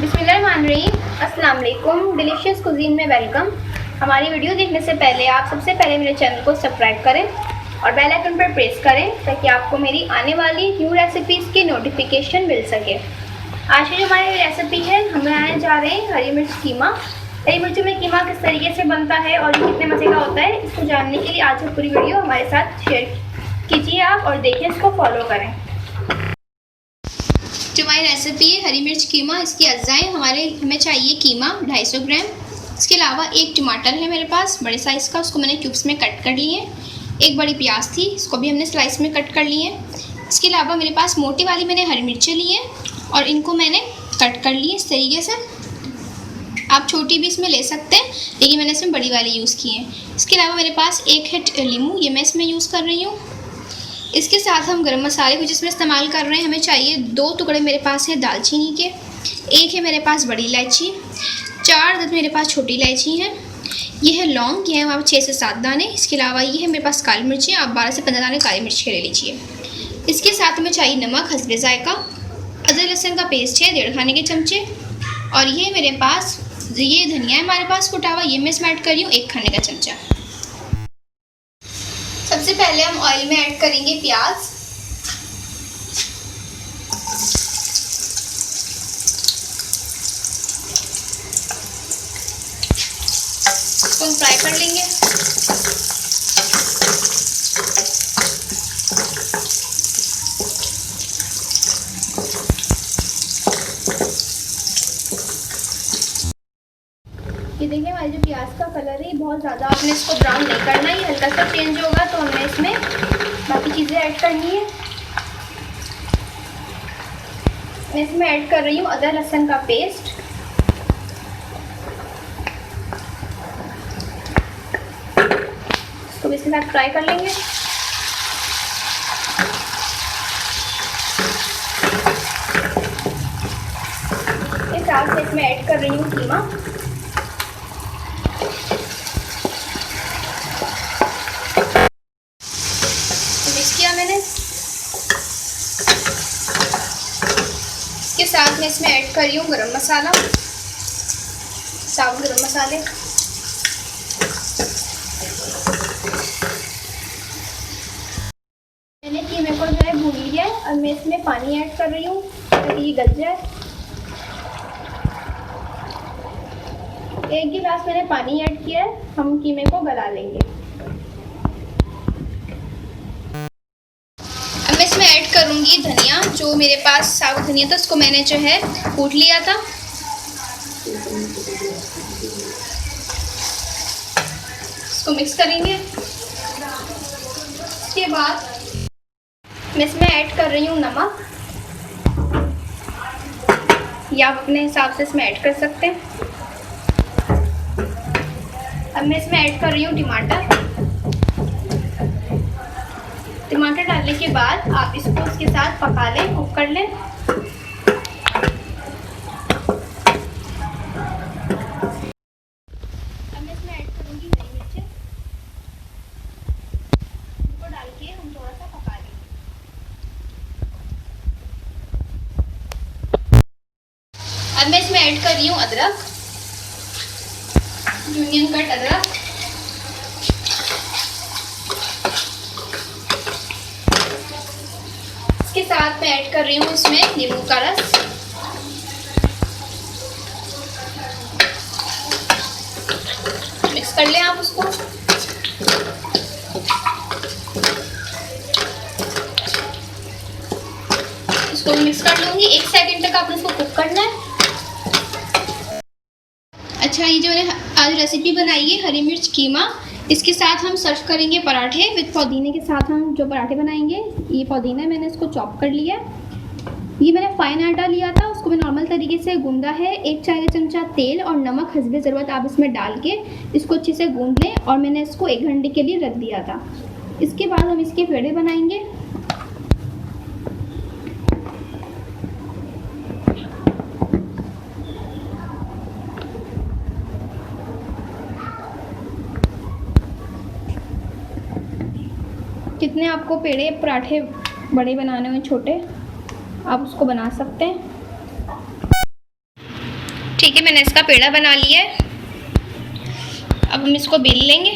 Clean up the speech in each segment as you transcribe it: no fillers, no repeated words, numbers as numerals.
बिस्मिल्लाहिर्रहमानिर्रहीम। अस्सलाम वालेकुम। डिलीशियस कुजीन में वेलकम। हमारी वीडियो देखने से पहले आप सबसे पहले मेरे चैनल को सब्सक्राइब करें और बेल आइकन पर प्रेस करें ताकि आपको मेरी आने वाली न्यू रेसिपीज़ की नोटिफिकेशन मिल सके। आज की जो हमारी रेसिपी है, हम बनाने जा रहे हैं हरी मिर्च कीमा। हरी मिर्च में कीमा किस तरीके से बनता है और ये कितने मज़े का होता है, इसको जानने के लिए आज पूरी वीडियो हमारे साथ शेयर कीजिए आप और देखिए, इसको फॉलो करें। जो हमारी रेसिपी है हरी मिर्च कीमा, इसकी अज्जाएँ हमें चाहिए कीमा 250 ग्राम। इसके अलावा एक टमाटर है मेरे पास बड़े साइज़ का, उसको मैंने क्यूब्स में कट कर लिए। एक बड़ी प्याज थी, इसको भी हमने स्लाइस में कट कर लिए। इसके अलावा मेरे पास मोटी वाली मैंने हरी मिर्चें ली हैं और इनको मैंने कट कर लिए इस तरीके से। आप छोटी भी इसमें ले सकते हैं, लेकिन मैंने इसमें बड़ी वाली यूज़ की है। इसके अलावा मेरे पास एक है नींबू, ये मैं इसमें यूज़ कर रही हूँ। इसके साथ हम गरम मसाले कुछ इसमें इस्तेमाल कर रहे हैं। हमें चाहिए 2 टुकड़े मेरे पास हैं दालचीनी के, एक है मेरे पास बड़ी इलायची, 4 अदद मेरे पास छोटी इलायची हैं। ये है लौंग, ये है वहाँ 6 से 7 दाने। इसके अलावा ये है मेरे पास काली मिर्चें, आप 12 से 15 दाने काली मिर्च के ले लीजिए। इसके साथ हमें चाहिए नमक हस्बे ज़ायका, अदरक लहसुन का पेस्ट है 1.5 खाने के चमचे, और ये मेरे पास ये धनिया है हमारे पास कुटा हुआ, ये मैं इसमें ऐड कर रही हूँ 1 खाने का चमचा। सबसे पहले हम ऑयल में ऐड करेंगे प्याज। इसको हम फ्राई कर लेंगे। ये देखिए हमारी जो प्याज का कलर है, बहुत ज़्यादा आपने इसको ब्राउन नहीं करना है, ये हल्का सा चेंज होगा तो हमें इसमें बाकी चीज़ें ऐड करनी है। मैं इसमें ऐड कर रही हूँ अदरक लहसुन का पेस्ट। इसको भी इसके साथ फ्राई कर लेंगे। इस साथ में इसमें ऐड कर रही हूँ कीमा। मैंने इसके साथ में इसमें ऐड कर रही हूँ गरम मसाला, साबुत गरम मसाले। मैंने कीमे को जो है भून लिया है और मैं इसमें पानी ऐड कर रही हूँ ताकि ये गल जाए। 1 गिलास मैंने पानी ऐड किया है, हम कीमे को गला लेंगे। मैं इसमें ऐड करूँगी धनिया, जो मेरे पास साबुत धनिया था उसको मैंने जो है कूट लिया था। इसको मिक्स करेंगे। इसके बाद मैं इसमें ऐड कर रही हूँ नमक, या आप अपने हिसाब से इसमें ऐड कर सकते हैं। अब मैं इसमें ऐड कर रही हूँ टमाटर। टमाटर डालने के बाद आप इसको उसके साथ पका लें, कुक कर लें। अब मैं इसमें ऐड करूँगी हरी मिर्चें, इनको डाल के हम थोड़ा सा पका लेंगे। अब मैं इसमें ऐड कर रही हूँ अदरक, यूनियन कट अदरक। इसके साथ मैं ऐड कर रही हूँ इसमें नींबू का रस। मिक्स कर लें आप उसको। इसको मिक्स कर लूँगी, 1 सेकंड तक आपने इसको कुक करना है। अच्छा, ये जो मैंने आज रेसिपी बनाई है हरी मिर्च कीमा, इसके साथ हम सर्व करेंगे पराठे विद पुदीने के साथ। हम जो पराठे बनाएंगे, ये पुदीना मैंने इसको चॉप कर लिया। ये मैंने फाइन आटा लिया था, उसको मैं नॉर्मल तरीके से गूंदा है। 1 चाय का चमचा तेल और नमक हस्बे ज़रूरत आप इसमें डाल के इसको अच्छे से गूंद लें, और मैंने इसको 1 घंटे के लिए रख दिया था। इसके बाद हम इसके पेड़े बनाएंगे। कितने आपको पेड़े पराठे बड़े बनाने हो छोटे, आप उसको बना सकते हैं। ठीक है, मैंने इसका पेड़ा बना लिया है। अब हम इसको बेल लेंगे।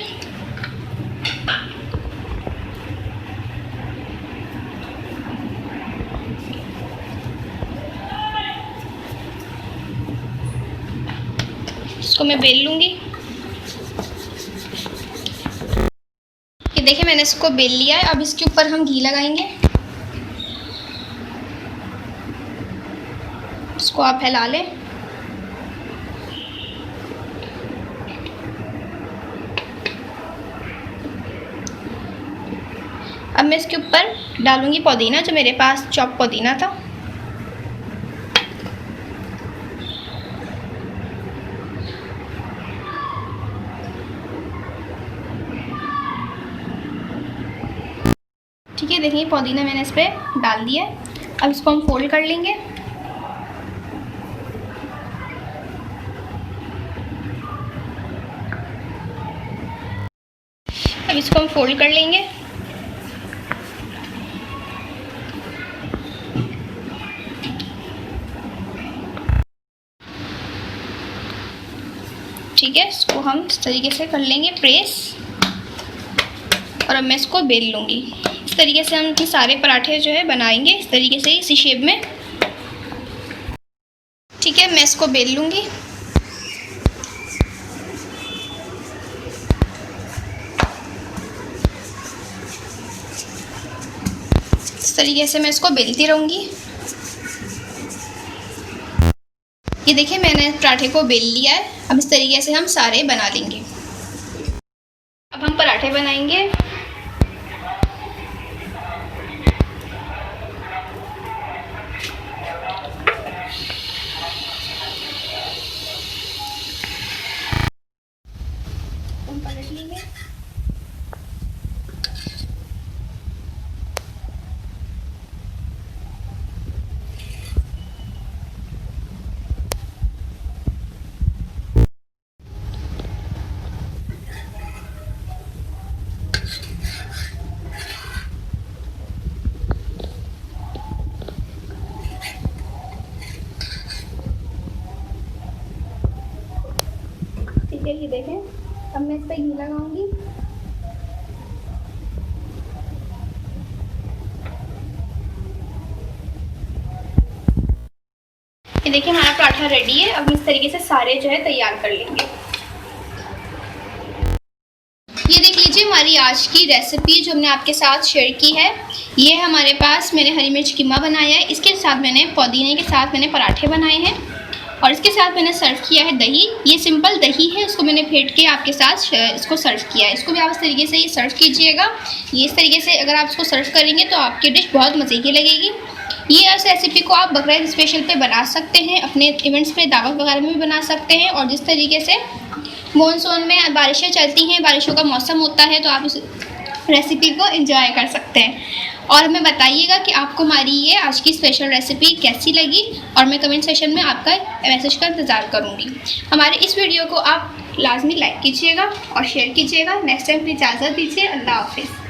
इसको मैं बेल लूँगी। ये देखिए मैंने इसको बेल लिया है। अब इसके ऊपर हम घी लगाएंगे। इसको आप फैला लें। अब मैं इसके ऊपर डालूंगी पुदीना, जो मेरे पास चॉप पुदीना था। ठीक है, देखिए पुदीना मैंने इस पर डाल दिया है। अब इसको हम फोल्ड कर लेंगे। अब इसको हम फोल्ड कर लेंगे। ठीक है, इसको हम इस तरीके से कर लेंगे प्रेस, और अब मैं इसको बेल लूँगी। इस तरीके से हम अपने सारे पराठे जो है बनाएंगे, इस तरीके से इसी शेप में। ठीक है, मैं इसको बेल लूँगी। इस तरीके से मैं इसको बेलती रहूँगी। ये देखिए मैंने पराठे को बेल लिया है। अब इस तरीके से हम सारे बना लेंगे। अब हम पराठे बनाएंगे। हम पलट लेंगे। ठीक है, ये देखें। अब मैं इस पर घी लगाऊंगी। ये देखिए हमारा पराठा रेडी है। अब इस तरीके से सारे जो है तैयार कर लेंगे। ये देख लीजिए हमारी आज की रेसिपी जो हमने आपके साथ शेयर की है। ये हमारे पास मैंने हरी मिर्च कीमा बनाया है। इसके साथ मैंने पुदीने के साथ मैंने पराठे बनाए हैं, और इसके साथ मैंने सर्व किया है दही। ये सिंपल दही है, इसको मैंने फेंट के आपके साथ इसको सर्व किया है। इसको भी आप इस तरीके से ये सर्व कीजिएगा। ये इस तरीके से अगर आप इसको सर्व करेंगे तो आपकी डिश बहुत मज़े की लगेगी। ये इस रेसिपी को आप बकरीद स्पेशल पे बना सकते हैं, अपने इवेंट्स पे दावत वगैरह में भी बना सकते हैं। और जिस तरीके से मानसून में बारिशें चलती हैं, बारिशों का मौसम होता है, तो आप इस रेसिपी को एंजॉय कर सकते हैं। और हमें बताइएगा कि आपको हमारी ये आज की स्पेशल रेसिपी कैसी लगी, और मैं कमेंट सेशन में आपका मैसेज का इंतज़ार करूँगी। हमारे इस वीडियो को आप लाजमी लाइक कीजिएगा और शेयर कीजिएगा। नेक्स्ट टाइम की इजाज़त दीजिए। अल्लाह हाफिज़।